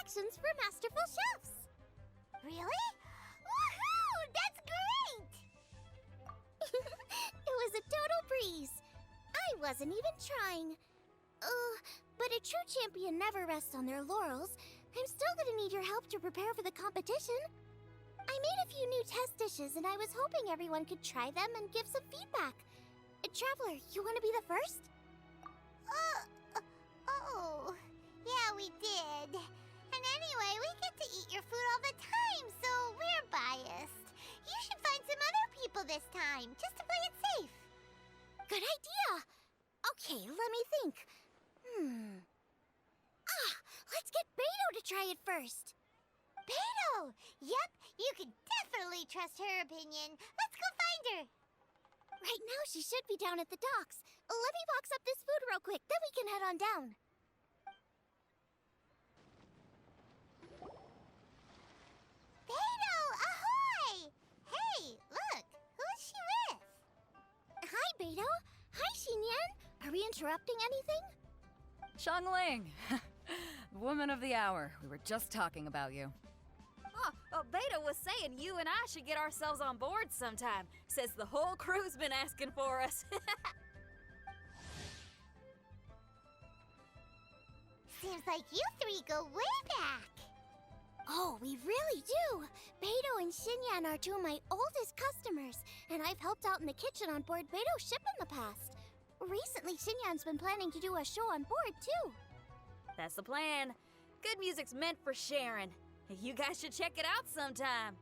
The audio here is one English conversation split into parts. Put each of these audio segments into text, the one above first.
instructions for Masterful chefs. Really? Woohoo! That's great! It was a total breeze. I wasn't even trying. But a true champion never rests on their laurels. I'm still gonna need your help to prepare for the competition. I made a few new test dishes, and I was hoping everyone could try them and give some feedback. Traveler, you want to be the first? Oh, yeah, we did. And anyway, we get to eat your food all the time, so we're biased. You should find some other people this time, just to play it safe. Good idea! Okay, let me think. Let's get Beto to try it first. Beto! Yep, you can definitely trust her opinion. Let's go find her. Right now, she should be down at the docks. Let me box up this food real quick, then we can head on down. Beto, ahoy! Hey, look, who's she with? Hi, Beto. Hi, Xinyan. Are we interrupting anything? Xiangling! Woman of the hour. We were just talking about you. Beta was saying you and I should get ourselves on board sometime. Says the whole crew's been asking for us. Seems like you three go way back. Oh, we really do. Beto and Xinyan are two of my oldest customers, and I've helped out in the kitchen on board Beto's ship in the past. Recently, Xinyan's been planning to do a show on board, too. That's the plan. Good music's meant for sharing. You guys should check it out sometime.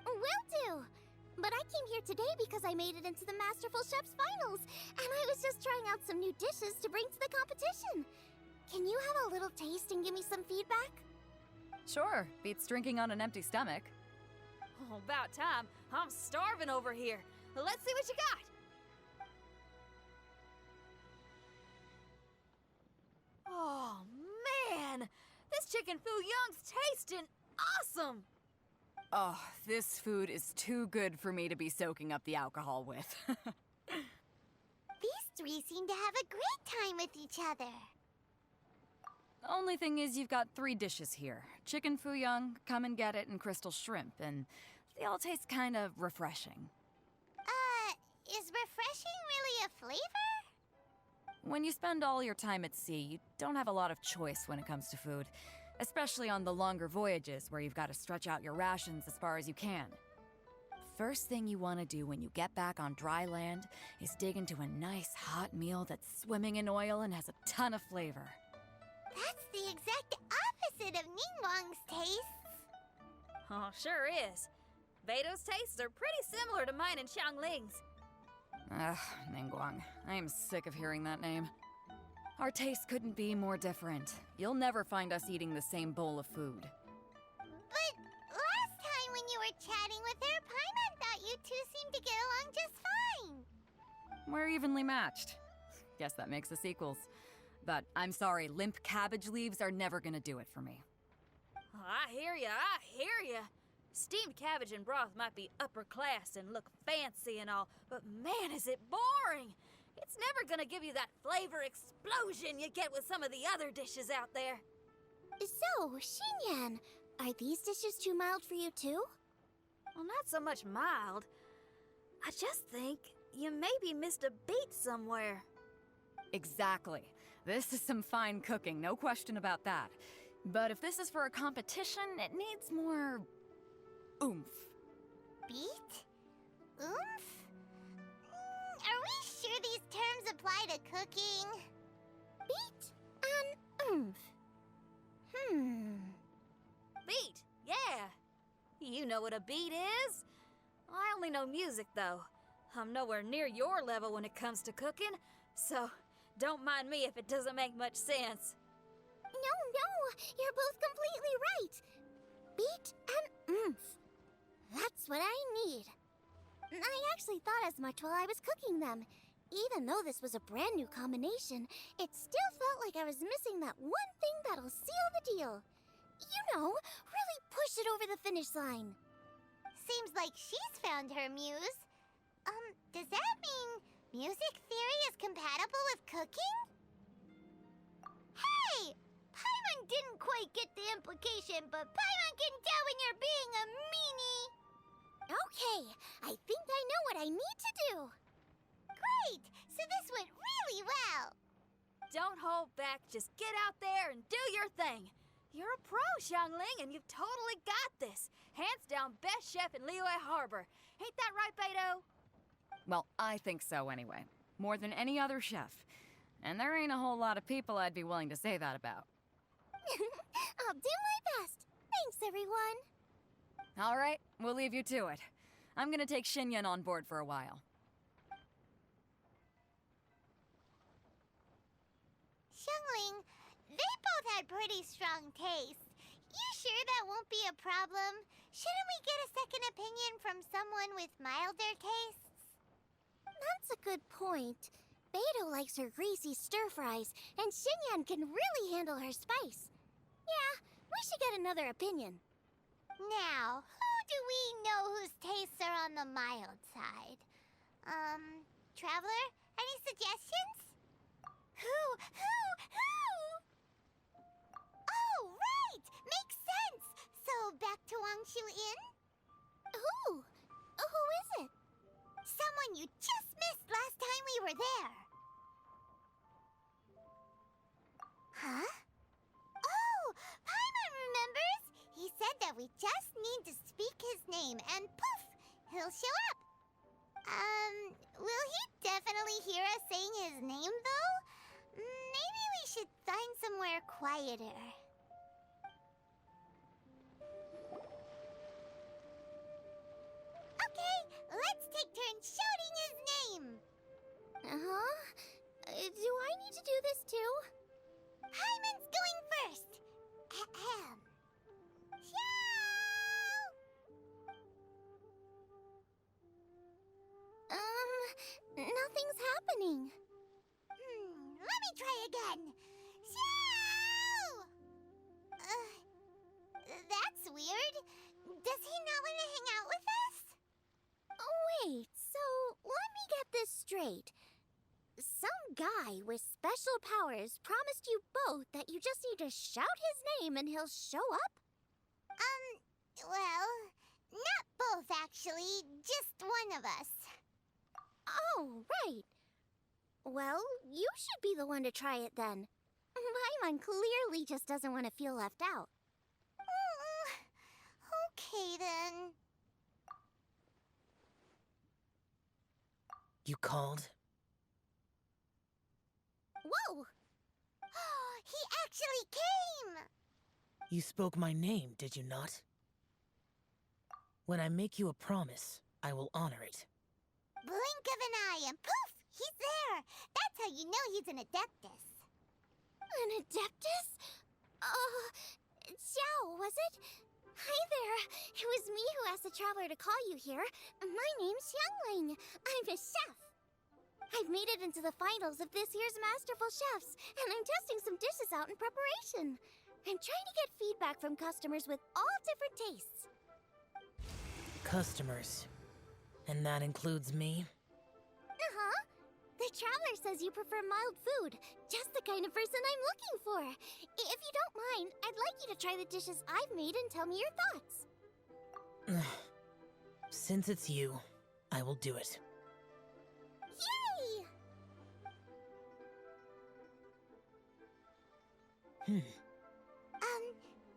Will do. But I came here today because I made it into the Masterful Chef's finals, and I was just trying out some new dishes to bring to the competition. Can you have a little taste and give me some feedback? Sure, beats drinking on an empty stomach. Oh, about time. I'm starving over here. Let's see what you got. Oh, man! This chicken foo-young's tasting awesome! Oh, this food is too good for me to be soaking up the alcohol with. These three seem to have a great time with each other. Only thing is you've got 3 dishes here. Chicken foo-young, come and get it, and crystal shrimp, and they all taste kind of refreshing. Is refreshing really a flavor? When you spend all your time at sea, you don't have a lot of choice when it comes to food, especially on the longer voyages where you've got to stretch out your rations as far as you can. First thing you want to do when you get back on dry land is dig into a nice hot meal that's swimming in oil and has a ton of flavor. That's the exact opposite of Ningguang's tastes. Oh, sure is. Beto's tastes are pretty similar to mine and Xiangling's. Ugh, Ningguang. I am sick of hearing that name. Our tastes couldn't be more different. You'll never find us eating the same bowl of food. But last time when you were chatting with her, Paimon thought you two seemed to get along just fine. We're evenly matched. Guess that makes us equals. But I'm sorry, limp cabbage leaves are never gonna do it for me. Oh, I hear ya. Steamed cabbage and broth might be upper class and look fancy and all, but man, is it boring! It's never gonna give you that flavor explosion you get with some of the other dishes out there. So, Xinyan, are these dishes too mild for you too? Well, not so much mild. I just think you maybe missed a beat somewhere. Exactly. This is some fine cooking, no question about that. But if this is for a competition, it needs more oomph. Beat? Oomph? Are we sure these terms apply to cooking? Beat and oomph. Beat, yeah. You know what a beat is? I only know music, though. I'm nowhere near your level when it comes to cooking, so don't mind me if it doesn't make much sense. No, you're both completely right. Beat and oomph. That's what I need. I actually thought as much while I was cooking them. Even though this was a brand new combination, it still felt like I was missing that one thing that'll seal the deal. You know, really push it over the finish line. Seems like she's found her muse. Does that mean music theory is compatible with cooking? Hey! Paimon didn't quite get the implication, but Paimon can tell when you're being a meanie. Okay, I think I know what I need to do. Great! So this went really well. Don't hold back. Just get out there and do your thing. You're a pro, Xiangling, and you've totally got this. Hands down, best chef in Liyue Harbor. Ain't that right, Beto? Well, I think so anyway. More than any other chef. And there ain't a whole lot of people I'd be willing to say that about. I'll do my best. Thanks, everyone. All right, we'll leave you to it. I'm gonna take Xinyan on board for a while. Xiangling, they both had pretty strong tastes. You sure that won't be a problem? Shouldn't we get a second opinion from someone with milder tastes? That's a good point. Beto likes her greasy stir-fries, and Xinyan can really handle her spice. Yeah, we should get another opinion. Now, who do we know whose tastes are on the mild side? Traveler, any suggestions? Who? Oh, right! Makes sense! So, back to Wangshu Inn? Who? Who is it? Someone you just missed last time we were there. Huh? Oh, Paimon remembers! He said that we just need to speak his name and poof, he'll show up. Will he definitely hear us saying his name though? Maybe we should find somewhere quieter. Okay, let's take turns shouting his name. Uh-huh. Do I need to do this too? Hyman's going first. Ahem. Nothing's happening. Let me try again. Xiao! That's weird. Does he not want to hang out with us? Oh, wait, so let me get this straight. Some guy with special powers promised you both that you just need to shout his name and he'll show up? Well, not both actually, just one of us. Oh, right. Well, you should be the one to try it then. Paimon clearly just doesn't want to feel left out. Okay then. You called? Whoa! He actually came! You spoke my name, did you not? When I make you a promise, I will honor it. Blink of an eye and poof! He's there! That's how you know he's an Adeptus. An Adeptus? Xiao, was it? Hi there. It was me who asked the traveler to call you here. My name's Xiangling. I'm a chef. I've made it into the finals of this year's Masterful Chefs, and I'm testing some dishes out in preparation. I'm trying to get feedback from customers with all different tastes. Customers. And that includes me? Uh-huh. The traveler says you prefer mild food, just the kind of person I'm looking for. If you don't mind, I'd like you to try the dishes I've made and tell me your thoughts. Since it's you, I will do it. Yay!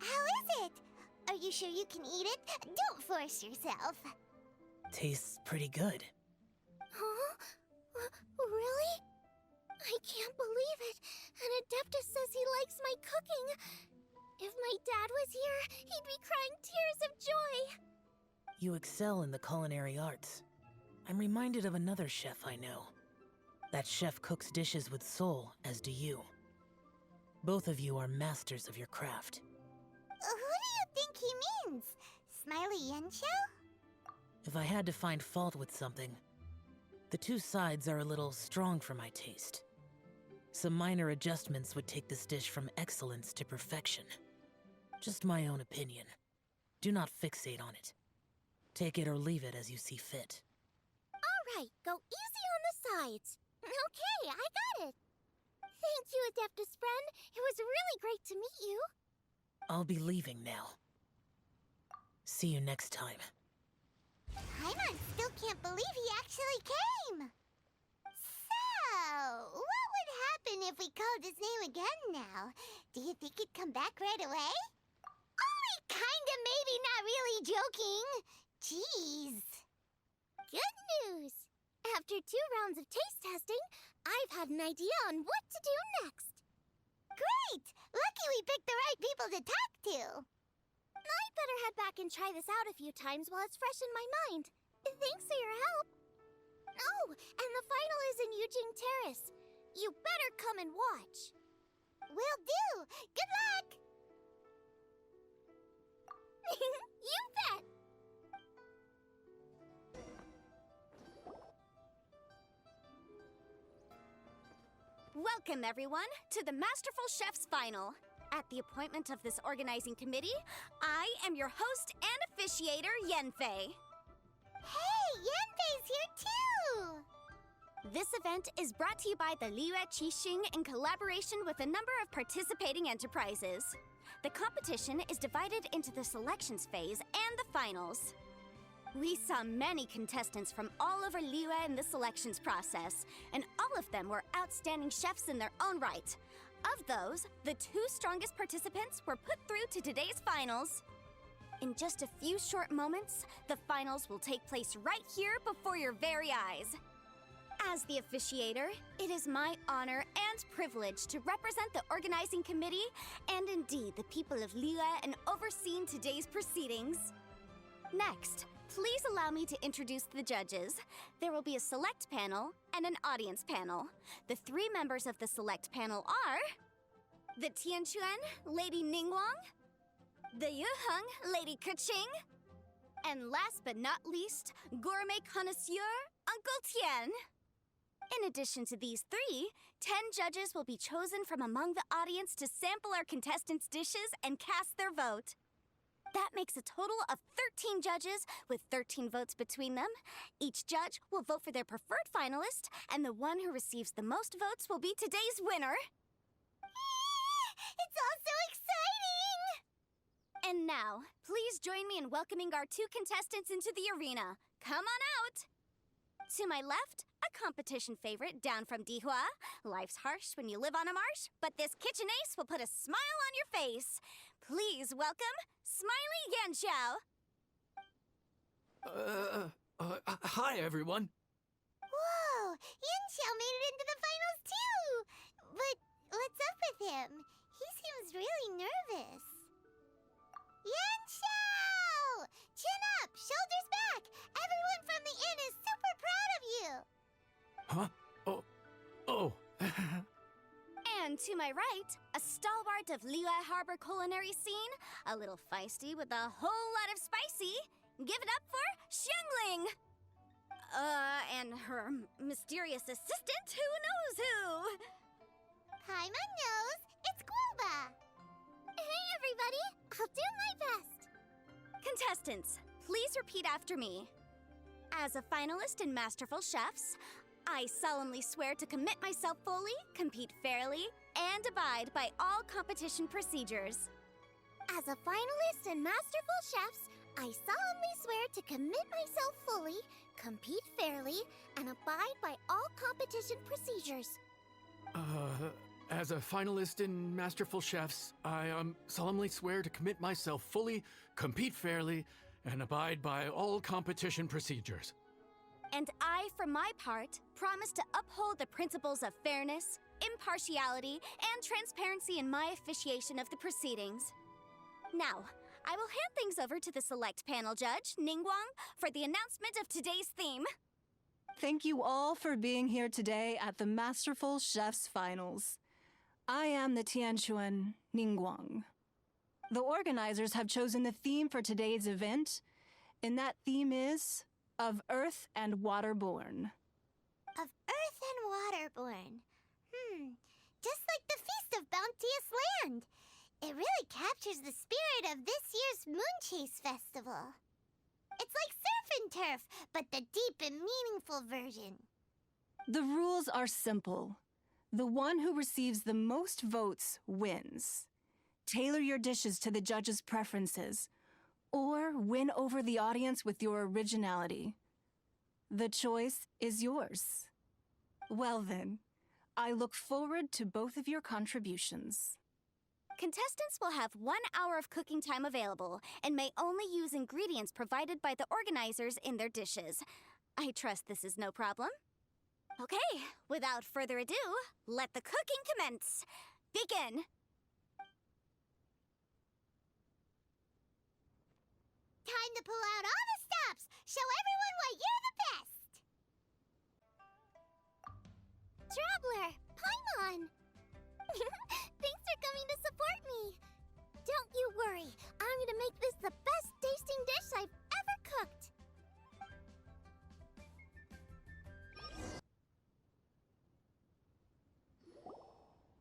How is it? Are you sure you can eat it? Don't force yourself. Tastes pretty good. Huh? Really? I can't believe it. An Adeptus says he likes my cooking. If my dad was here, he'd be crying tears of joy. You excel in the culinary arts. I'm reminded of another chef I know. That chef cooks dishes with soul, as do you. Both of you are masters of your craft. Who do you think he means? Smiley Yancho? If I had to find fault with something, the two sides are a little strong for my taste. Some minor adjustments would take this dish from excellence to perfection. Just my own opinion. Do not fixate on it. Take it or leave it as you see fit. All right, go easy on the sides. Okay, I got it. Thank you, Adeptus friend. It was really great to meet you. I'll be leaving now. See you next time. Paimon still can't believe he actually came. So, what would happen if we called his name again now? Do you think he'd come back right away? Only kinda, maybe, not really joking. Jeez. Good news! After 2 rounds of taste testing, I've had an idea on what to do next. Great! Lucky we picked the right people to talk to. I'd better head back and try this out a few times while it's fresh in my mind. Thanks for your help. Oh, and the final is in Eugene Terrace. You better come and watch. Will do. Good luck! You bet! Welcome, everyone, to the Masterful Chef's Final. At the appointment of this organizing committee, I am your host and officiator, Yenfei. Hey, Yanfei's here too! This event is brought to you by the Liyue Qixing in collaboration with a number of participating enterprises. The competition is divided into the selections phase and the finals. We saw many contestants from all over Liyue in the selections process, and all of them were outstanding chefs in their own right. Of those, the 2 strongest participants were put through to today's finals. In just a few short moments, the finals will take place right here before your very eyes. As the officiator, it is my honor and privilege to represent the organizing committee and indeed the people of Liyue in overseeing today's proceedings. Next, please allow me to introduce the judges. There will be a select panel and an audience panel. The 3 members of the select panel are the Tianquan, Lady Ningguang, the Yuheng, Lady Keqing, and last but not least, gourmet connoisseur, Uncle Tian. In addition to these 3, 10 judges will be chosen from among the audience to sample our contestants' dishes and cast their vote. That makes a total of 13 judges, with 13 votes between them. Each judge will vote for their preferred finalist, and the one who receives the most votes will be today's winner. It's all so exciting! And now, please join me in welcoming our 2 contestants into the arena. Come on out! To my left, a competition favorite down from Dihua. Life's harsh when you live on a marsh, but this kitchen ace will put a smile on your face. Please welcome Smiley Yanxiao. Hi, everyone. Whoa! Yanxiao made it into the finals too! But what's up with him? He seems really nervous. Yanxiao! Chin up! Shoulders back! Everyone from the inn is super proud of you! Huh? Oh. And to my right, a stalwart of Liyue Harbor culinary scene, a little feisty with a whole lot of spicy. Give it up for Xiangling! And her mysterious assistant, who knows who? Paimon knows. It's Guoba. Hey, everybody! I'll do my best. Contestants, please repeat after me. As a finalist in Masterful Chefs, I solemnly swear to commit myself fully, compete fairly, and abide by all competition procedures. As a finalist in Masterful Chefs, I solemnly swear to commit myself fully, compete fairly, and abide by all competition procedures. As a finalist in Masterful Chefs, I solemnly swear to commit myself fully, compete fairly, and abide by all competition procedures. And I, for my part, promise to uphold the principles of fairness, impartiality, and transparency in my officiation of the proceedings. Now, I will hand things over to the select panel judge, Ningguang, for the announcement of today's theme. Thank you all for being here today at the Masterful Chef's Finals. I am the Tianquan Ningguang. The organizers have chosen the theme for today's event, and that theme is of Earth and Waterborn. Of Earth and Waterborn. Just like the Feast of Bounteous Land. It really captures the spirit of this year's Moonchase Festival. It's like surf and turf, but the deep and meaningful version. The rules are simple. The one who receives the most votes wins. tailor your dishes to the judges' preferences, or win over the audience with your originality. The choice is yours. Well then, I look forward to both of your contributions. Contestants will have 1 hour of cooking time available and may only use ingredients provided by the organizers in their dishes. I trust this is no problem. Okay, without further ado, let the cooking commence. Begin. Time to pull out all the stops. Show everyone why you're the best. Traveler, Paimon! Thanks for coming to support me. Don't you worry, I'm gonna make this the best tasting dish I've ever cooked.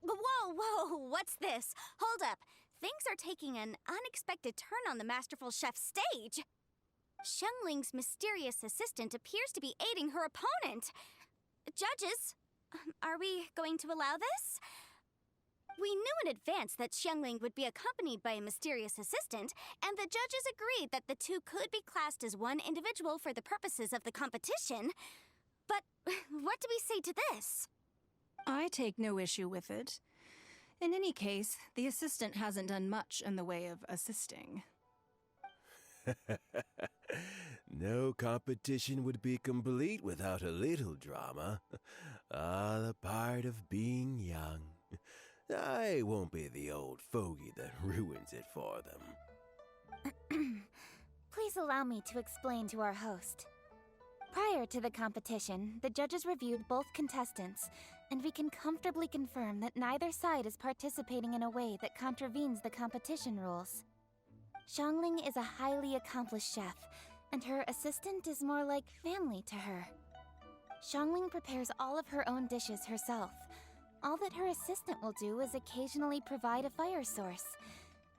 Whoa, what's this? Hold up. Things are taking an unexpected turn on the Masterful Chef's stage. Xiangling's mysterious assistant appears to be aiding her opponent. Judges, are we going to allow this? We knew in advance that Xiangling would be accompanied by a mysterious assistant, and the judges agreed that the two could be classed as one individual for the purposes of the competition. But what do we say to this? I take no issue with it. In any case, the assistant hasn't done much in the way of assisting. No competition would be complete without a little drama. All a part of being young. I won't be the old fogey that ruins it for them. Please allow me to explain to our host. Prior to the competition, the judges reviewed both contestants, and we can comfortably confirm that neither side is participating in a way that contravenes the competition rules. Xiangling is a highly accomplished chef, and her assistant is more like family to her. Xiangling prepares all of her own dishes herself. All that her assistant will do is occasionally provide a fire source.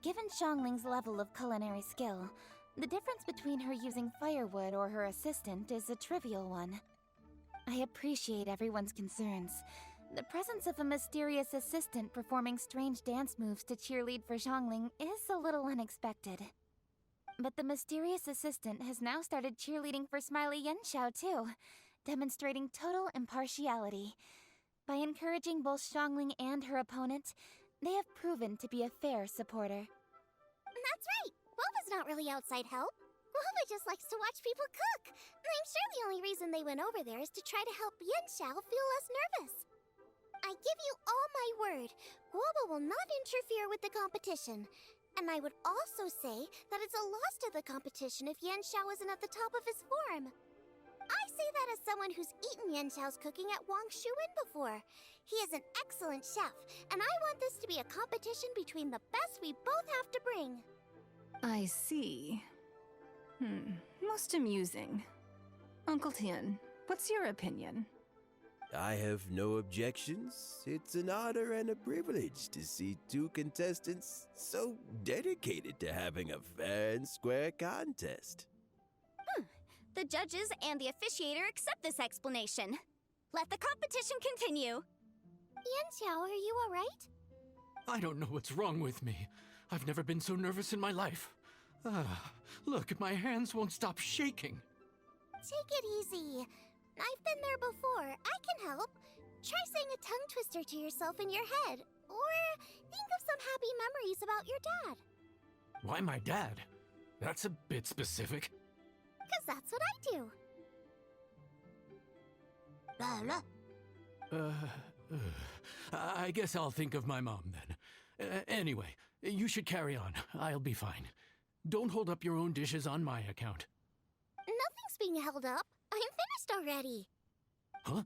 Given Xiangling's level of culinary skill, the difference between her using firewood or her assistant is a trivial one. I appreciate everyone's concerns. The presence of a mysterious assistant performing strange dance moves to cheerlead for Xiangling is a little unexpected. But the mysterious assistant has now started cheerleading for Smiley Yenshao too, demonstrating total impartiality. By encouraging both Xiangling and her opponent, they have proven to be a fair supporter. That's right! Boba's not really outside help. Boba just likes to watch people cook. I'm sure the only reason they went over there is to try to help Yenshao feel less nervous. I give you all my word, Boba will not interfere with the competition. And I would also say that it's a loss to the competition if Yenshao isn't at the top of his form. I say that as someone who's eaten Yenshao's cooking at Wangshuin before. He is an excellent chef, and I want this to be a competition between the best we both have to bring. I see. Most amusing. Uncle Tian, what's your opinion? I have no objections. It's an honor and a privilege to see two contestants so dedicated to having a fair and square contest. The judges and the officiator accept this explanation. Let the competition continue. Yenshao, are you alright? I don't know what's wrong with me. I've never been so nervous in my life. Look, my hands won't stop shaking. Take it easy. I've been there before. I can help. Try saying a tongue twister to yourself in your head. Or think of some happy memories about your dad. Why my dad? That's a bit specific. 'Cause that's what I do. I guess I'll think of my mom then. Anyway, you should carry on. I'll be fine. Don't hold up your own dishes on my account. Nothing's being held up. I'm finished already. Huh?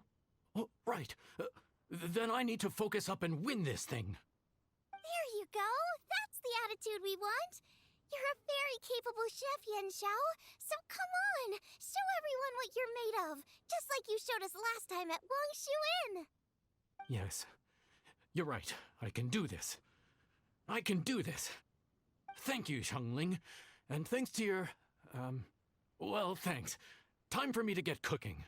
Oh, right. Then I need to focus up and win this thing. There you go. That's the attitude we want. You're a very capable chef, Yenshao. So come on, show everyone what you're made of, just like you showed us last time at Wangshuin. Yes, you're right. I can do this. I can do this. Thank you, Xiangling. And thanks to your, well, thanks. Time for me to get cooking.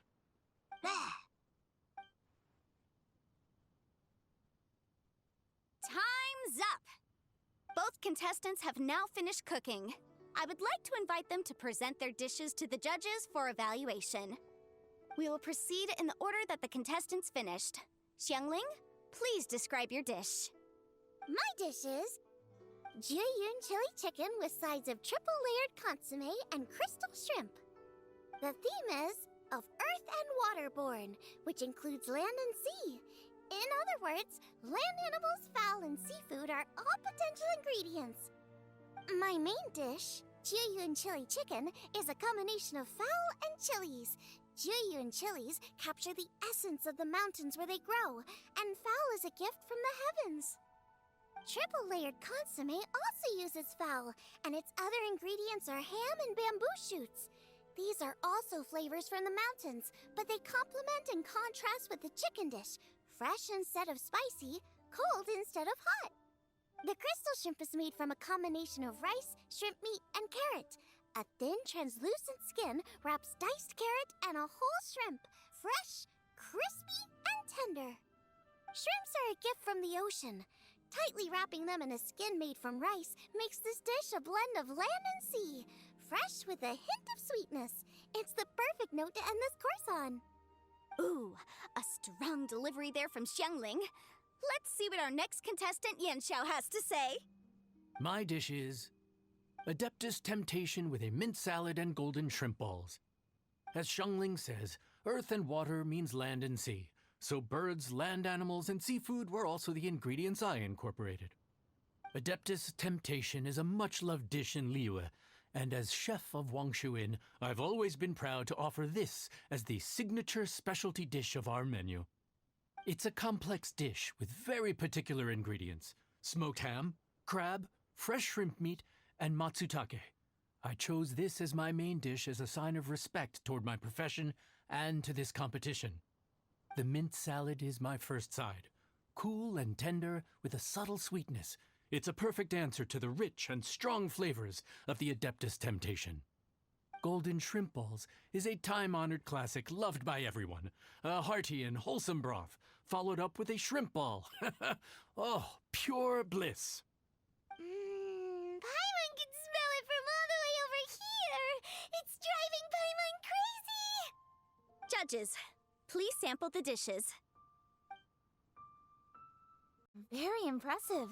Time's up! Both contestants have now finished cooking. I would like to invite them to present their dishes to the judges for evaluation. We will proceed in the order that the contestants finished. Xiangling, please describe your dish. My dish is Jiyun chili chicken with sides of triple-layered consommé and crystal shrimp. The theme is of earth and waterborne, which includes land and sea. In other words, land animals, fowl, and seafood are all potential ingredients. My main dish, Jiyun chili chicken, is a combination of fowl and chilies. Jiyun chilies capture the essence of the mountains where they grow, and fowl is a gift from the heavens. Triple-layered consommé also uses fowl, and its other ingredients are ham and bamboo shoots. These are also flavors from the mountains, but they complement and contrast with the chicken dish, fresh instead of spicy, cold instead of hot. The crystal shrimp is made from a combination of rice, shrimp meat, and carrot. A thin, translucent skin wraps diced carrot and a whole shrimp, fresh, crispy, and tender. Shrimps are a gift from the ocean. Tightly wrapping them in a skin made from rice makes this dish a blend of land and sea, fresh with a hint of sweetness. It's the perfect note to end this course on. Ooh, a strong delivery there from Xiangling. Let's see what our next contestant Yanxiao has to say. My dish is Adeptus Temptation with a mint salad and golden shrimp balls. As Xiangling says, earth and water means land and sea. So birds, land animals, and seafood were also the ingredients I incorporated. Adeptus Temptation is a much-loved dish in Liyue, and as chef of Wangshu Inn, I've always been proud to offer this as the signature specialty dish of our menu. It's a complex dish with very particular ingredients: smoked ham, crab, fresh shrimp meat, and matsutake. I chose this as my main dish as a sign of respect toward my profession and to this competition. The mint salad is my first side. Cool and tender with a subtle sweetness, it's a perfect answer to the rich and strong flavors of the Adeptus Temptation. Golden shrimp balls is a time-honored classic loved by everyone. A hearty and wholesome broth, followed up with a shrimp ball. Oh, pure bliss. Paimon can smell it from all the way over here. It's driving Paimon crazy. Judges, please sample the dishes. Very impressive.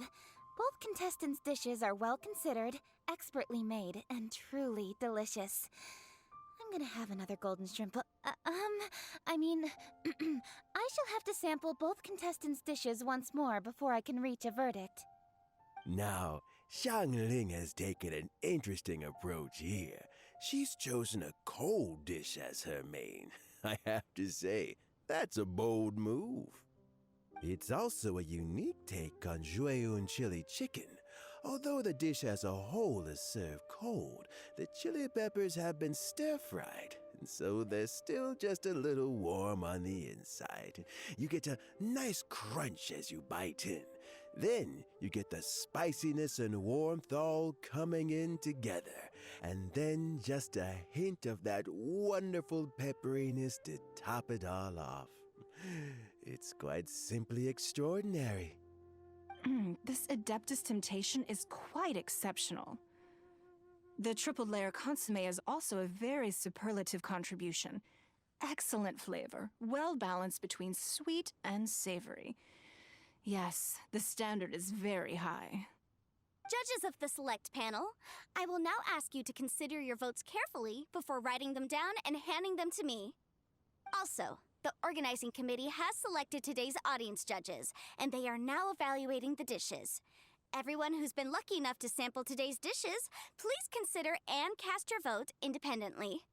Both contestants' dishes are well considered, expertly made, and truly delicious. I'm gonna have another golden shrimp. I shall have to sample both contestants' dishes once more before I can reach a verdict. Now, Xiangling has taken an interesting approach here. She's chosen a cold dish as her main. I have to say, that's a bold move. It's also a unique take on Jiyun chili chicken. Although the dish as a whole is served cold, the chili peppers have been stir-fried, and so they're still just a little warm on the inside. You get a nice crunch as you bite in. Then you get the spiciness and warmth all coming in together, and then just a hint of that wonderful pepperiness to top it all off. It's quite simply extraordinary. This Adeptus Temptation is quite exceptional. The triple-layer consommé is also a very superlative contribution. Excellent flavor, well balanced between sweet and savory. Yes, the standard is very high. Judges of the select panel, I will now ask you to consider your votes carefully before writing them down and handing them to me. Also, the organizing committee has selected today's audience judges, and they are now evaluating the dishes. Everyone who's been lucky enough to sample today's dishes, please consider and cast your vote independently.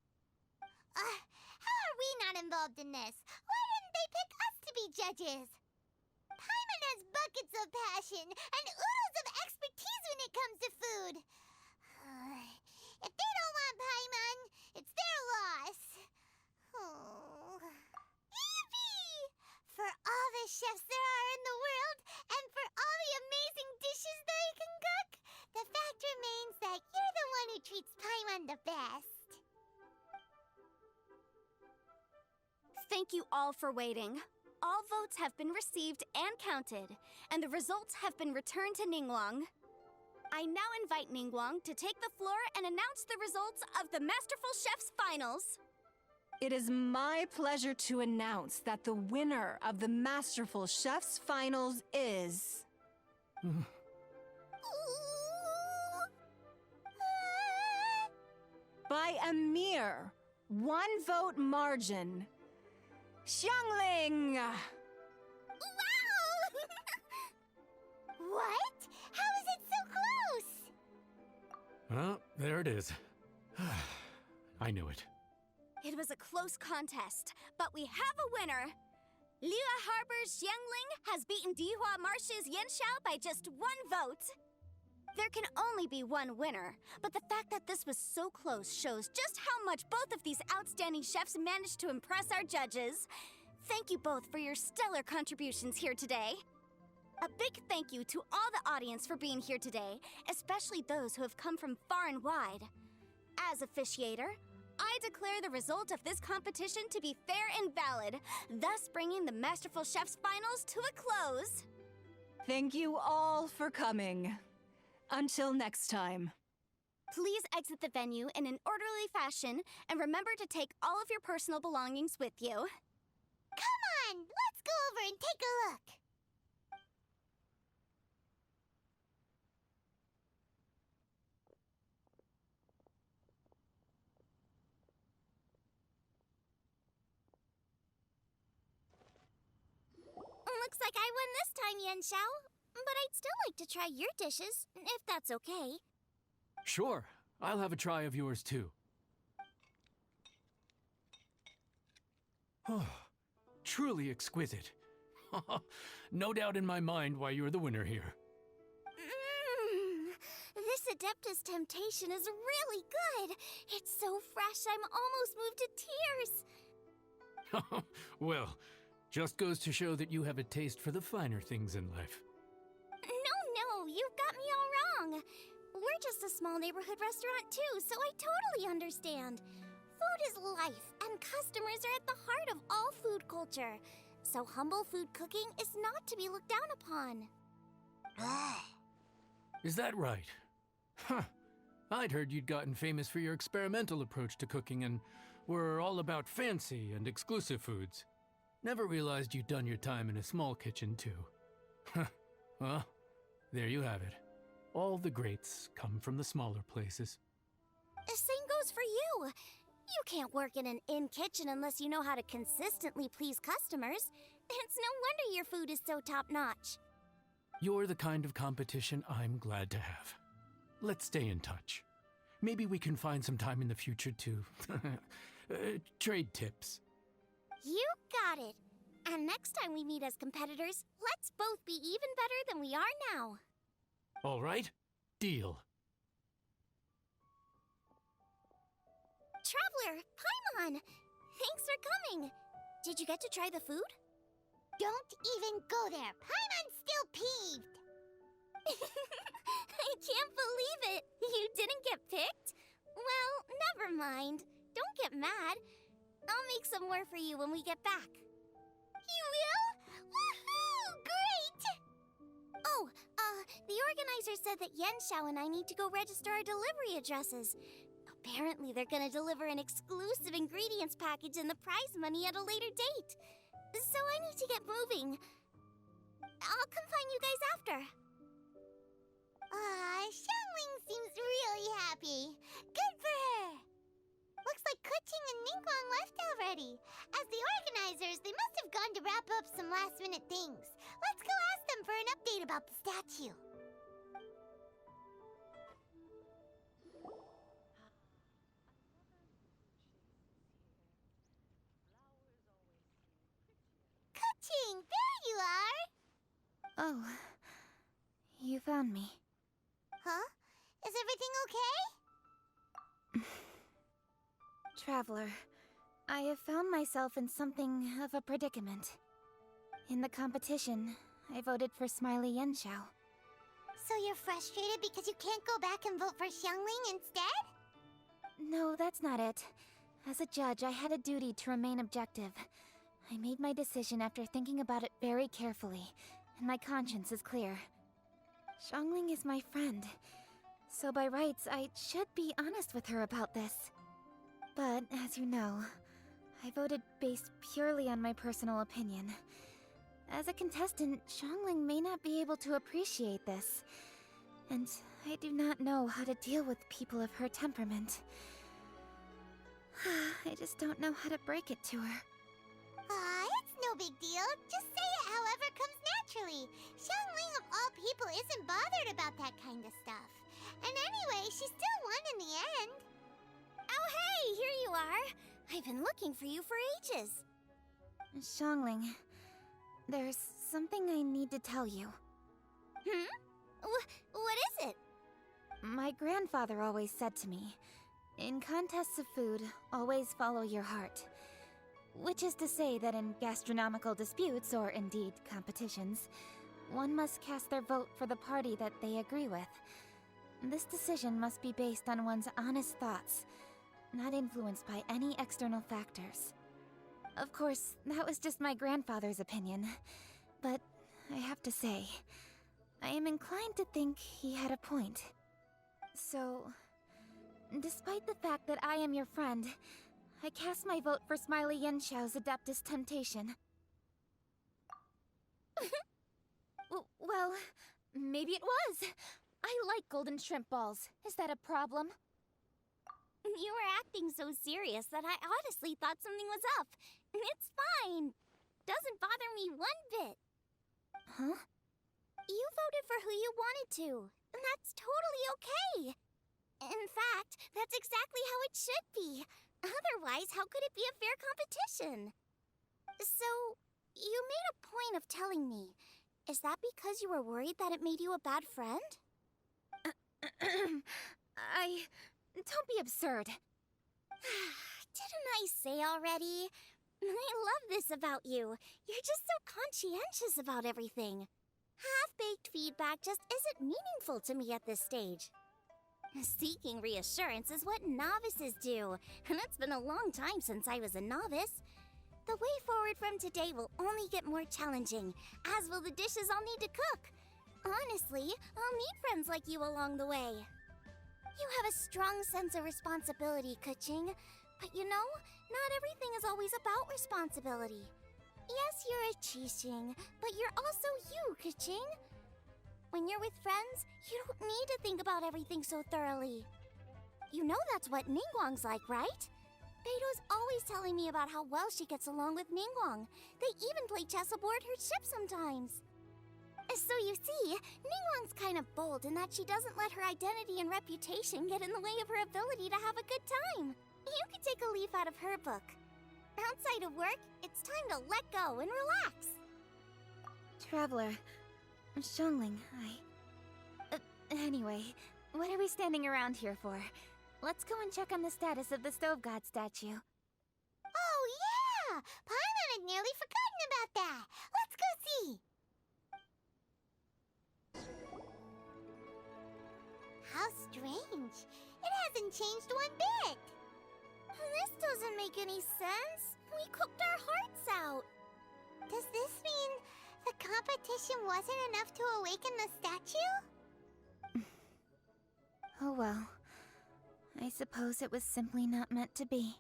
How are we not involved in this? Why didn't they pick us to be judges? Paimon has buckets of passion and oodles of expertise when it comes to food. If they don't want Paimon, it's their loss. Oh. Yippee! For all the chefs there are in the world, and for all the amazing dishes they can cook, the fact remains that you're the one who treats Paimon the best. Thank you all for waiting. All votes have been received and counted, and the results have been returned to Ningguang. I now invite Ningguang to take the floor and announce the results of the Masterful Chef's Finals. It is my pleasure to announce that the winner of the Masterful Chef's Finals is... by a mere 1-vote margin, Xiangling! Wow! What? How is it so close? Well, there it is. I knew it. It was a close contest, but we have a winner. Liyue Harbor's Xiangling has beaten Dihua Marsh's Yanxiao by just 1 vote. There can only be one winner, but the fact that this was so close shows just how much both of these outstanding chefs managed to impress our judges. Thank you both for your stellar contributions here today. A big thank you to all the audience for being here today, especially those who have come from far and wide. As officiator, I declare the result of this competition to be fair and valid, thus bringing the Masterful Chef's Finals to a close. Thank you all for coming. Until next time. Please exit the venue in an orderly fashion, and remember to take all of your personal belongings with you. Come on, let's go over and take a look. Looks like I won this time, Yanxiao. But I'd still like to try your dishes, if that's okay. Sure, I'll have a try of yours too. Truly exquisite. No doubt in my mind why you're the winner here. This Adeptus Temptation is really good. It's so fresh, I'm almost moved to tears. Well, just goes to show that you have a taste for the finer things in life. No, you've got me all wrong. We're just a small neighborhood restaurant too, so I totally understand. Food is life, and customers are at the heart of all food culture. So humble food cooking is not to be looked down upon. Is that right? Huh. I'd heard you'd gotten famous for your experimental approach to cooking and were all about fancy and exclusive foods. Never realized you'd done your time in a small kitchen too. Well, there you have it. All the greats come from the smaller places. The same goes for you. You can't work in an inn kitchen unless you know how to consistently please customers. It's no wonder your food is so top-notch. You're the kind of competition I'm glad to have. Let's stay in touch. Maybe we can find some time in the future to trade tips. You got it. And next time we meet as competitors, let's both be even better than we are now. All right, deal. Traveler, Paimon! Thanks for coming. Did you get to try the food? Don't even go there. Paimon's still peeved. I can't believe it. You didn't get picked? Well, never mind. Don't get mad. I'll make some more for you when we get back. You will? Woohoo! Great! Oh, the organizer said that Yanxiao and I need to go register our delivery addresses. Apparently, they're gonna deliver an exclusive ingredients package and the prize money at a later date. So I need to get moving. I'll come find you guys after. Xiangling seems really happy. Good for her. Looks like Kuching and Ningguang left already. As the organizers, they must have gone to wrap up some last-minute things. Let's go ask them for an update about the statue. Kuching, there you are! Oh, you found me. Huh? Is everything okay? Traveler, I have found myself in something of a predicament. In the competition, I voted for Smiley Yanxiao. So you're frustrated because you can't go back and vote for Xiangling instead? No, that's not it. As a judge, I had a duty to remain objective. I made my decision after thinking about it very carefully, and my conscience is clear. Xiangling is my friend, So by rights, I should be honest with her about this. But, as you know, I voted based purely on my personal opinion. As a contestant, Xiangling may not be able to appreciate this. And I do not know how to deal with people of her temperament. I just don't know how to break it to her. It's no big deal. Just say it however comes naturally. Xiangling of all people isn't bothered about that kind of stuff. And anyway, she still won in the end. Oh, hey, here you are. I've been looking for you for ages. Xiangling, there's something I need to tell you. What is it? My grandfather always said to me, in contests of food, always follow your heart. Which is to say that in gastronomical disputes, or indeed competitions, one must cast their vote for the party that they agree with. This decision must be based on one's honest thoughts, not influenced by any external factors. Of course, that was just my grandfather's opinion, but I have to say, I am inclined to think he had a point. So, despite the fact that I am your friend, I cast my vote for Smiley Yenxiao's Adeptus Temptation. Well, maybe it was. I like golden shrimp balls. Is that a problem? You were acting so serious that I honestly thought something was up. It's fine. Doesn't bother me one bit. Huh? You voted for who you wanted to, and that's totally okay. In fact, that's exactly how it should be. Otherwise, how could it be a fair competition? So, you made a point of telling me. Is that because you were worried that it made you a bad friend? Don't be absurd. Didn't I say already? I love this about you. You're just so conscientious about everything. Half-baked feedback just isn't meaningful to me at this stage. Seeking reassurance is what novices do, and it's been a long time since I was a novice. The way forward from today will only get more challenging, as will the dishes I'll need to cook. Honestly, I'll need friends like you along the way. You have a strong sense of responsibility, Keqing. But you know, not everything is always about responsibility. Yes, you're a Qixing, but you're also you, Keqing. When you're with friends, you don't need to think about everything so thoroughly. You know that's what Ningguang's like, right? Beto's always telling me about how well she gets along with Ningguang. They even play chess aboard her ship sometimes. So you see, Ningguang's kind of bold in that she doesn't let her identity and reputation get in the way of her ability to have a good time. You could take a leaf out of her book. Outside of work, it's time to let go and relax. Traveler, Xiangling, anyway, what are we standing around here for? Let's go and check on the status of the Stove God statue. Oh, yeah! Paimon had nearly forgotten about that. Let's go see. How strange. It hasn't changed one bit. This doesn't make any sense. We cooked our hearts out. Does this mean the competition wasn't enough to awaken the statue? Oh well. I suppose it was simply not meant to be.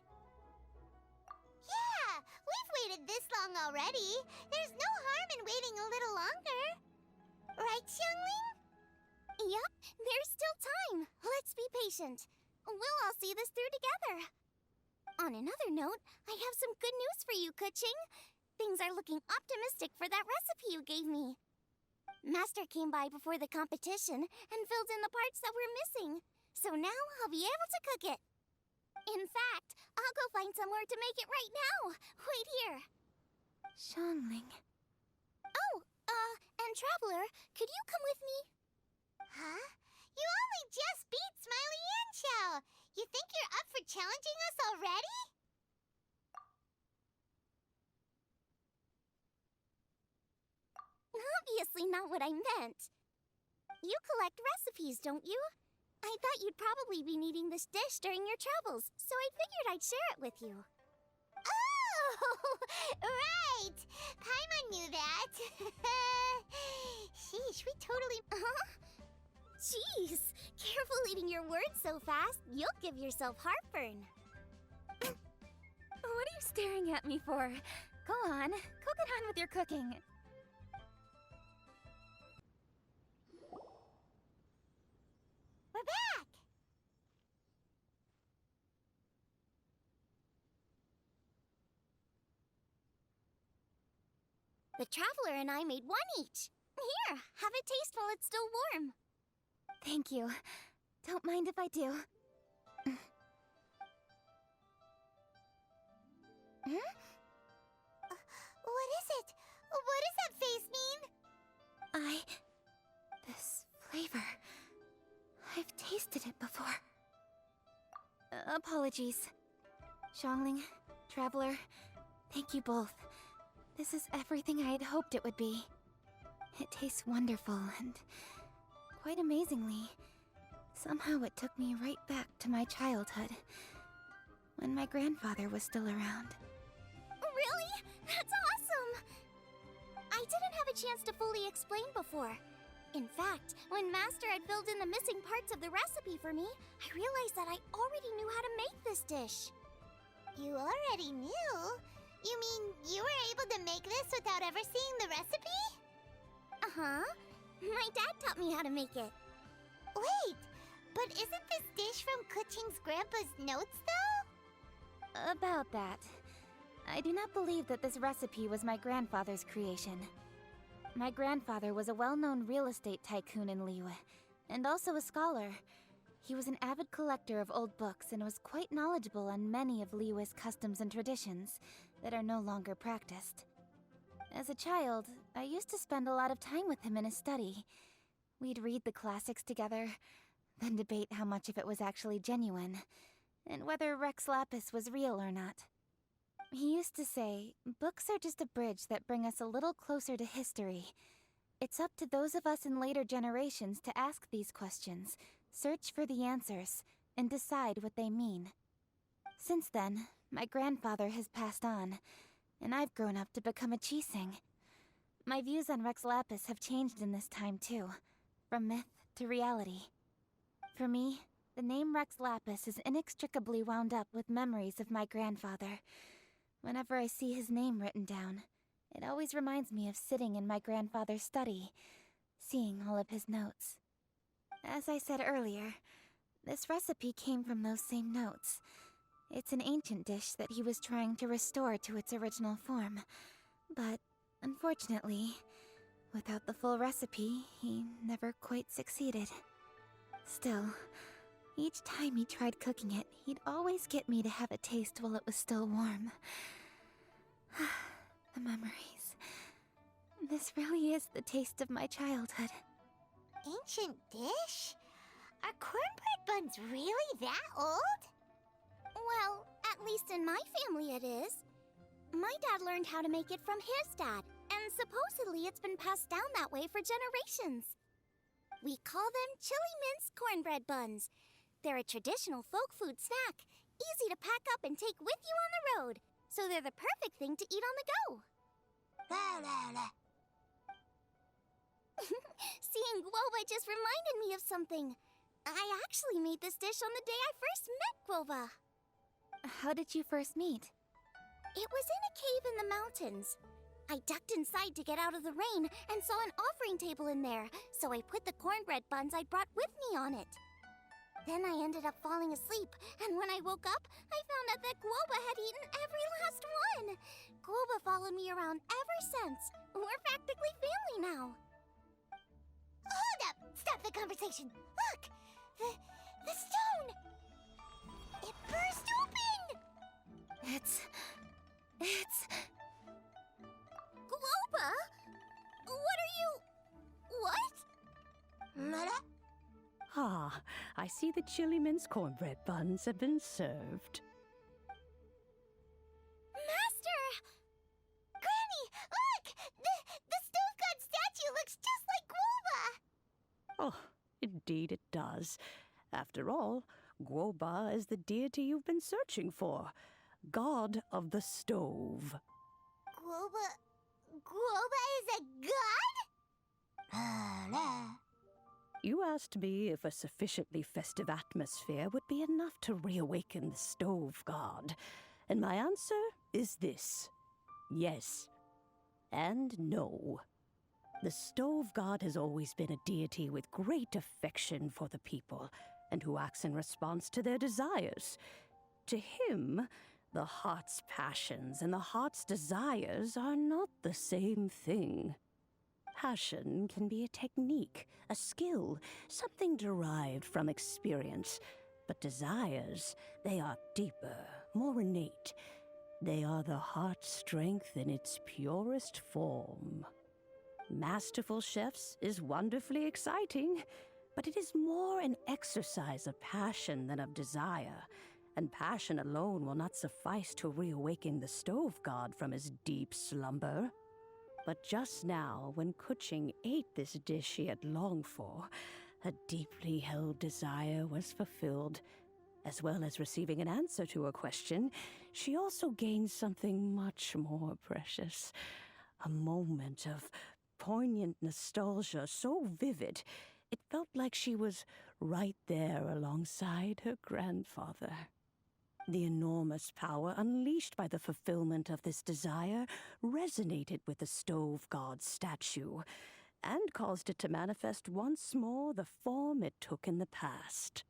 Yeah! We've waited this long already. There's no harm in waiting a little longer. Right, Xiangling? Yep, there's still time. Let's be patient. We'll all see this through together. On another note, I have some good news for you, Keqing. Things are looking optimistic for that recipe you gave me. Master came by before the competition and filled in the parts that were missing. So now I'll be able to cook it. In fact, I'll go find somewhere to make it right now. Wait here. Xiangling. Oh, and Traveler, could you come with me? Huh? You only just beat Smiley Yanxiao. You think you're up for challenging us already? Obviously not what I meant. You collect recipes, don't you? I thought you'd probably be needing this dish during your travels, so I figured I'd share it with you. Oh, right! Paimon knew that. Sheesh, we totally... Jeez, Careful eating your words so fast. You'll give yourself heartburn. What are you staring at me for? Go on, go get on with your cooking. We're back! The Traveler and I made one each. Here, have a taste while it's still warm. Thank you. Don't mind if I do. What is it? What does that face mean? This flavor. I've tasted it before. Apologies. Xiangling, Traveler, thank you both. This is everything I had hoped it would be. It tastes wonderful and quite amazingly, somehow it took me right back to my childhood, when my grandfather was still around. Really? That's awesome! I didn't have a chance to fully explain before. In fact, when Master had filled in the missing parts of the recipe for me, I realized that I already knew how to make this dish. You already knew? You mean you were able to make this without ever seeing the recipe? Uh-huh. My dad taught me how to make it. Wait, but isn't this dish from Kuching's grandpa's notes, though? About that. I do not believe that this recipe was my grandfather's creation. My grandfather was a well-known real estate tycoon in Liyue, and also a scholar. He was an avid collector of old books and was quite knowledgeable on many of Liyue's customs and traditions that are no longer practiced. As a child, I used to spend a lot of time with him in his study. We'd read the classics together, then debate how much of it was actually genuine, and whether Rex Lapis was real or not. He used to say, books are just a bridge that bring us a little closer to history. It's up to those of us in later generations to ask these questions, search for the answers, and decide what they mean. Since then, my grandfather has passed on, and I've grown up to become a Qixing. My views on Rex Lapis have changed in this time too, from myth to reality. For me, the name Rex Lapis is inextricably wound up with memories of my grandfather. Whenever I see his name written down, it always reminds me of sitting in my grandfather's study, seeing all of his notes. As I said earlier, this recipe came from those same notes. It's an ancient dish that he was trying to restore to its original form. But, unfortunately, without the full recipe, he never quite succeeded. Still, each time he tried cooking it, he'd always get me to have a taste while it was still warm. The memories. This really is the taste of my childhood. Ancient dish? Are cornbread buns really that old? Well, at least in my family it is. My dad learned how to make it from his dad, and supposedly it's been passed down that way for generations. We call them chili mince cornbread buns. They're a traditional folk food snack, easy to pack up and take with you on the road, so they're the perfect thing to eat on the go. Seeing Guoba just reminded me of something. I actually made this dish on the day I first met Guoba. How did you first meet? It was in a cave in the mountains. I ducked inside to get out of the rain and saw an offering table in there, so I put the cornbread buns I'd brought with me on it. Then I ended up falling asleep, and when I woke up, I found out that Guoba had eaten every last one. Guoba followed me around ever since. We're practically family now. Hold up! Stop the conversation! Look! The stone! It burst open! It's... Guoba? What are you... What? Mother? Ah, I see the chili mince cornbread buns have been served. Master! Granny, look! The stove god statue looks just like Guoba! Oh, indeed it does. After all, Guoba is the deity you've been searching for, god of the stove. Guoba is a god? You asked me if a sufficiently festive atmosphere would be enough to reawaken the stove god, and my answer is this: yes and no. The stove god has always been a deity with great affection for the people, and who acts in response to their desires. To him, the heart's passions and the heart's desires are not the same thing. Passion can be a technique, a skill, something derived from experience. But desires, they are deeper, more innate. They are the heart's strength in its purest form. Masterful Chefs is wonderfully exciting, but it is more an exercise of passion than of desire, and passion alone will not suffice to reawaken the stove god from his deep slumber. But just now, when Kuching ate this dish she had longed for, a deeply held desire was fulfilled. As well as receiving an answer to a question, she also gained something much more precious. A moment of poignant nostalgia so vivid, it felt like she was right there alongside her grandfather. The enormous power unleashed by the fulfillment of this desire resonated with the stove god's statue, and caused it to manifest once more the form it took in the past.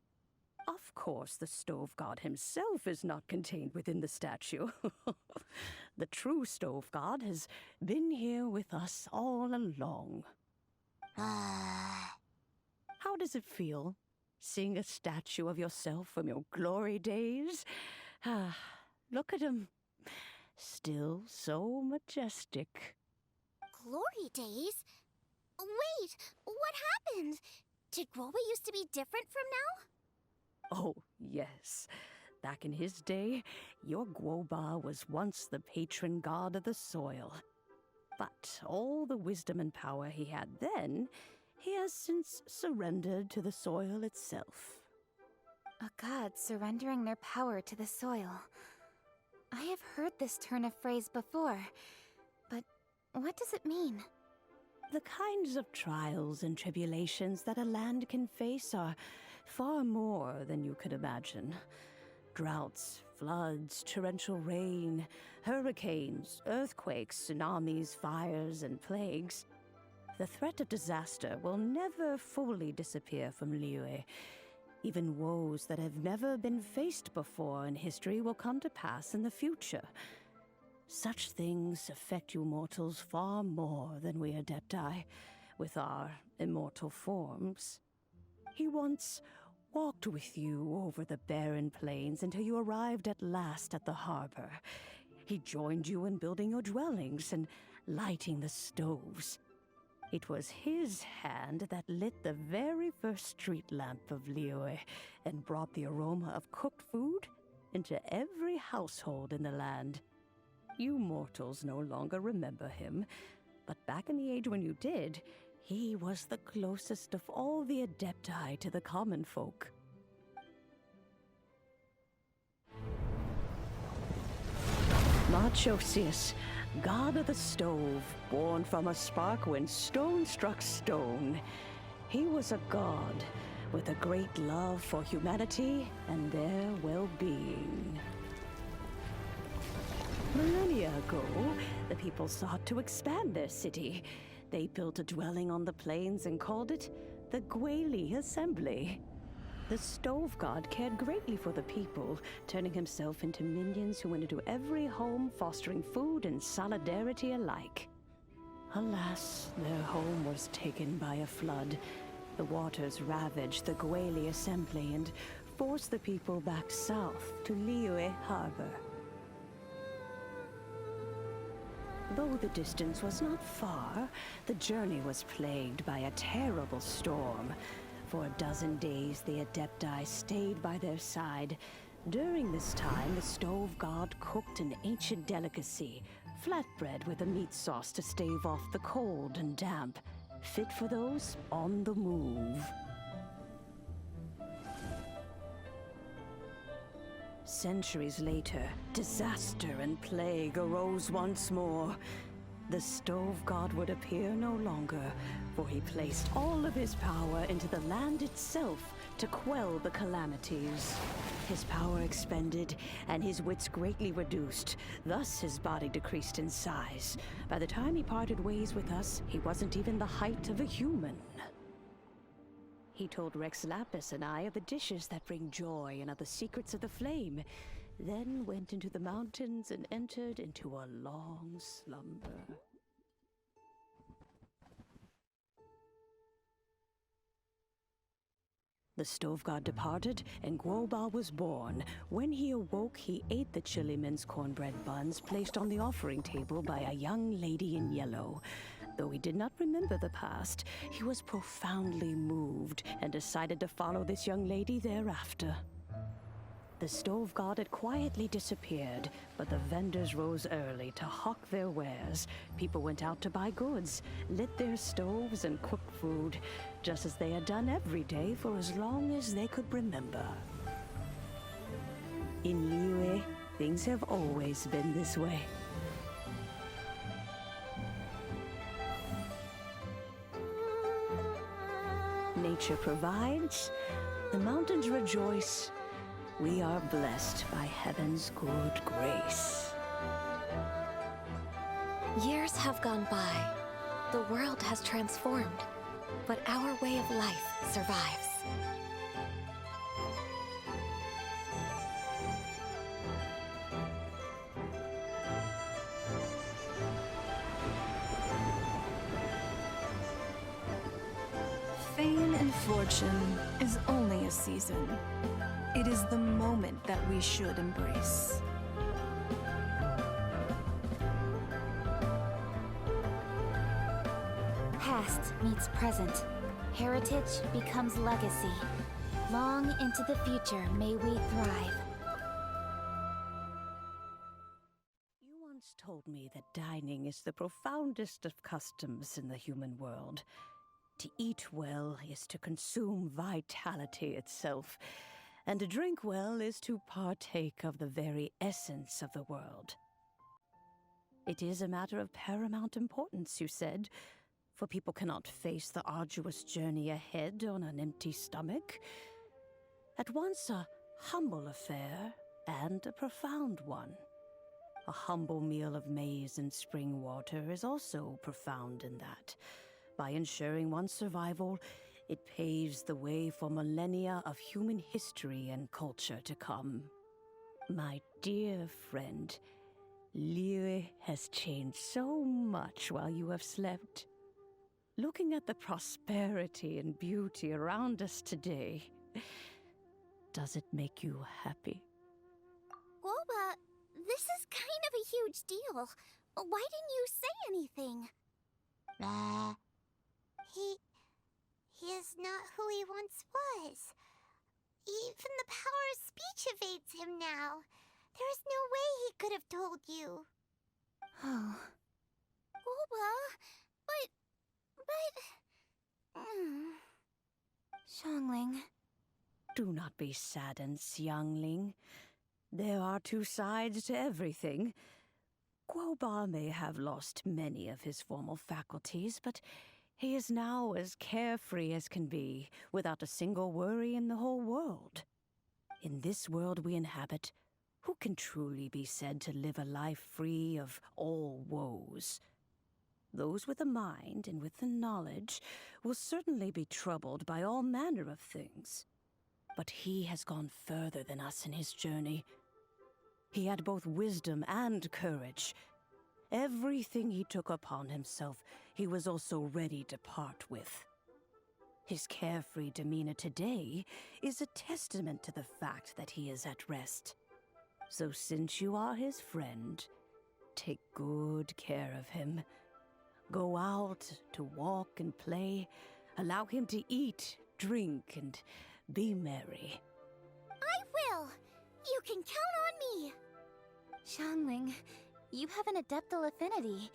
Of course, the stove god himself is not contained within the statue. The true stove god has been here with us all along. How does it feel, seeing a statue of yourself from your glory days? Look at him. Still so majestic. Glory days? Wait, what happened? Did Groba used to be different from now? Oh, yes. Back in his day, your Guoba was once the patron god of the soil. But all the wisdom and power he had then, he has since surrendered to the soil itself. A god surrendering their power to the soil. I have heard this turn of phrase before, but what does it mean? The kinds of trials and tribulations that a land can face are far more than you could imagine. Droughts, floods, torrential rain, hurricanes, earthquakes, tsunamis, fires, and plagues. The threat of disaster will never fully disappear from Liyue. Even woes that have never been faced before in history will come to pass in the future. Such things affect you mortals far more than we Adepti, with our immortal forms. He once walked with you over the barren plains until you arrived at last at the harbor. He joined you in building your dwellings and lighting the stoves. It was his hand that lit the very first street lamp of Liyue and brought the aroma of cooked food into every household in the land. You mortals no longer remember him, but back in the age when you did, he was the closest of all the Adepti to the common folk. Marchosius, god of the stove, born from a spark when stone struck stone. He was a god with a great love for humanity and their well-being. Millennia ago, the people sought to expand their city. They built a dwelling on the plains and called it the Guili Assembly. The stove god cared greatly for the people, turning himself into minions who went into every home, fostering food and solidarity alike. Alas, their home was taken by a flood. The waters ravaged the Guili Assembly and forced the people back south to Liyue Harbor. Though the distance was not far, the journey was plagued by a terrible storm. For a dozen days, the Adepti stayed by their side. During this time, the stove god cooked an ancient delicacy, flatbread with a meat sauce to stave off the cold and damp, fit for those on the move. Centuries later, disaster and plague arose once more. the stove god would appear no longer, for he placed all of his power into the land itself to quell the calamities. His power expended, and his wits greatly reduced. Thus his body decreased in size. By the time he parted ways with us, he wasn't even the height of a human. He told Rex Lapis and I of the dishes that bring joy and of the secrets of the flame, then went into the mountains and entered into a long slumber. The stove god departed, and Guoba was born. When he awoke, he ate the chilimen's cornbread buns placed on the offering table by a young lady in yellow. Though he did not remember the past, he was profoundly moved and decided to follow this young lady thereafter. The stove god had quietly disappeared, but the vendors rose early to hawk their wares. People went out to buy goods, lit their stoves, and cooked food, just as they had done every day for as long as they could remember. In Liyue, things have always been this way. Nature provides, the mountains rejoice. We are blessed by heaven's good grace. Years have gone by. The world has transformed, but our way of life survives. Fame and fortune is only a season. It is the moment that we should embrace. Past meets present. Heritage becomes legacy. Long into the future may we thrive. You once told me that dining is the profoundest of customs in the human world. To eat well is to consume vitality itself, and to drink well is to partake of the very essence of the world. It is a matter of paramount importance, you said, for people cannot face the arduous journey ahead on an empty stomach. At once a humble affair and a profound one. A humble meal of maize and spring water is also profound in that. By ensuring one's survival, it paves the way for millennia of human history and culture to come. My dear friend, Liyue has changed so much while you have slept. Looking at the prosperity and beauty around us today, does it make you happy? Guoba, this is kind of a huge deal. Why didn't you say anything? He is not who he once was. Even the power of speech evades him now. There is no way he could have told you. Oh. Guoba, but... Xiangling. Do not be saddened, Xiangling. There are two sides to everything. Guoba may have lost many of his formal faculties, but he is now as carefree as can be, without a single worry in the whole world. In this world we inhabit, who can truly be said to live a life free of all woes? Those with a mind and with the knowledge will certainly be troubled by all manner of things. But he has gone further than us in his journey. He had both wisdom and courage. Everything he took upon himself, he was also ready to part with. His carefree demeanor today is a testament to the fact that he is at rest. So since you are his friend, take good care of him. Go out to walk and play. Allow him to eat, drink, and be merry. I will! You can count on me! Xiangling, you have an adeptal affinity.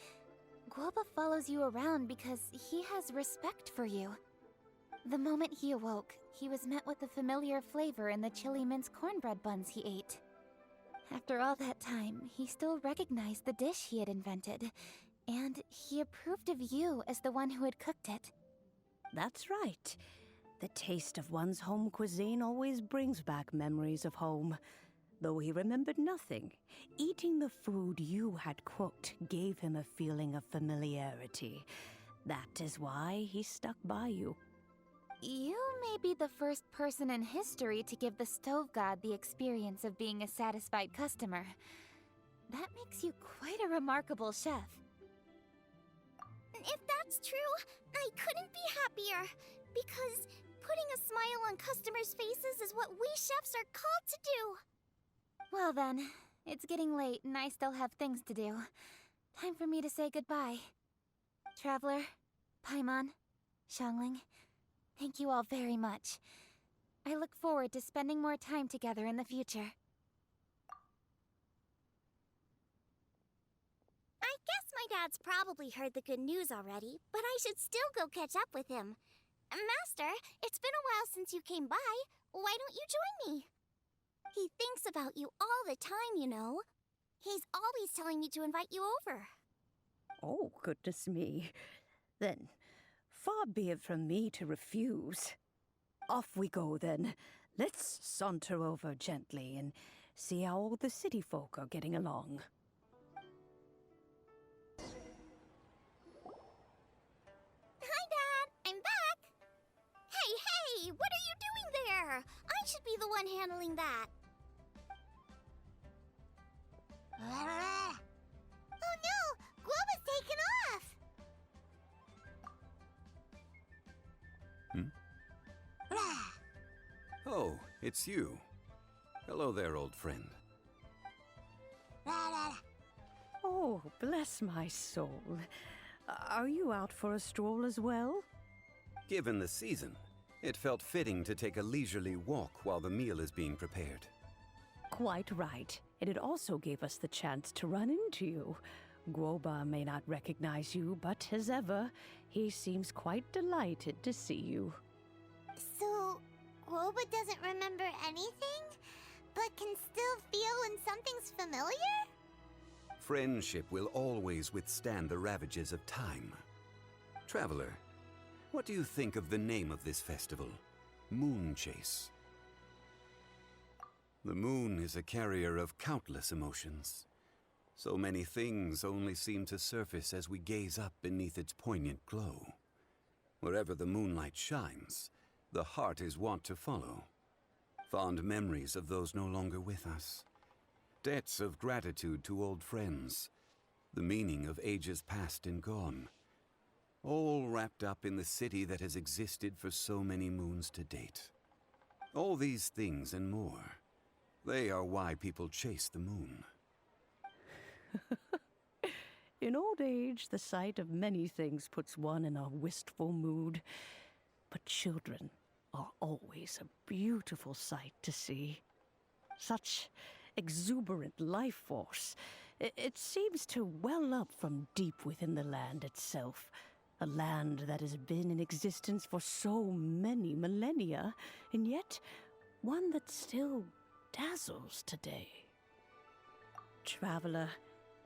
Guoba follows you around because he has respect for you. The moment he awoke, he was met with the familiar flavor in the chili mince cornbread buns he ate. After all that time, he still recognized the dish he had invented. And he approved of you as the one who had cooked it. That's right. The taste of one's home cuisine always brings back memories of home. Though he remembered nothing, eating the food you had cooked gave him a feeling of familiarity. That is why he stuck by you. You may be the first person in history to give the stove god the experience of being a satisfied customer. That makes you quite a remarkable chef. If that's true, I couldn't be happier. Because putting a smile on customers' faces is what we chefs are called to do. Well then, it's getting late and I still have things to do. Time for me to say goodbye. Traveler, Paimon, Xiangling, thank you all very much. I look forward to spending more time together in the future. I guess my dad's probably heard the good news already, but I should still go catch up with him. Master, it's been a while since you came by. Why don't you join me? He thinks about you all the time, you know. He's always telling me to invite you over. Oh, goodness me. Then, far be it from me to refuse. Off we go, then. Let's saunter over gently and see how all the city folk are getting along. Hi, Dad. I'm back. Hey, what are you doing there? I should be the one handling that. Oh no! Guoba's taken off! Oh, it's you. Hello there, old friend. Oh, bless my soul. Are you out for a stroll as well? Given the season, it felt fitting to take a leisurely walk while the meal is being prepared. Quite right. And it also gave us the chance to run into you. Guoba may not recognize you, but as ever, he seems quite delighted to see you. So, Guoba doesn't remember anything, but can still feel when something's familiar? Friendship will always withstand the ravages of time. Traveler, what do you think of the name of this festival? Moon Chase. The moon is a carrier of countless emotions. So many things only seem to surface as we gaze up beneath its poignant glow. Wherever the moonlight shines, the heart is wont to follow. Fond memories of those no longer with us. Debts of gratitude to old friends. The meaning of ages past and gone. All wrapped up in the city that has existed for so many moons to date. All these things and more. They are why people chase the moon. In old age, the sight of many things puts one in a wistful mood. But children are always a beautiful sight to see. Such exuberant life force. It seems to well up from deep within the land itself. A land that has been in existence for so many millennia, and yet one that still dazzles today. Traveler,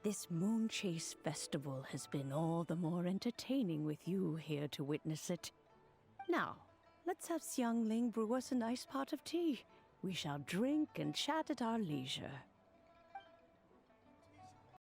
this Moon Chase Festival has been all the more entertaining with you here to witness it. Now, let's have Xiangling brew us a nice pot of tea. We shall drink and chat at our leisure.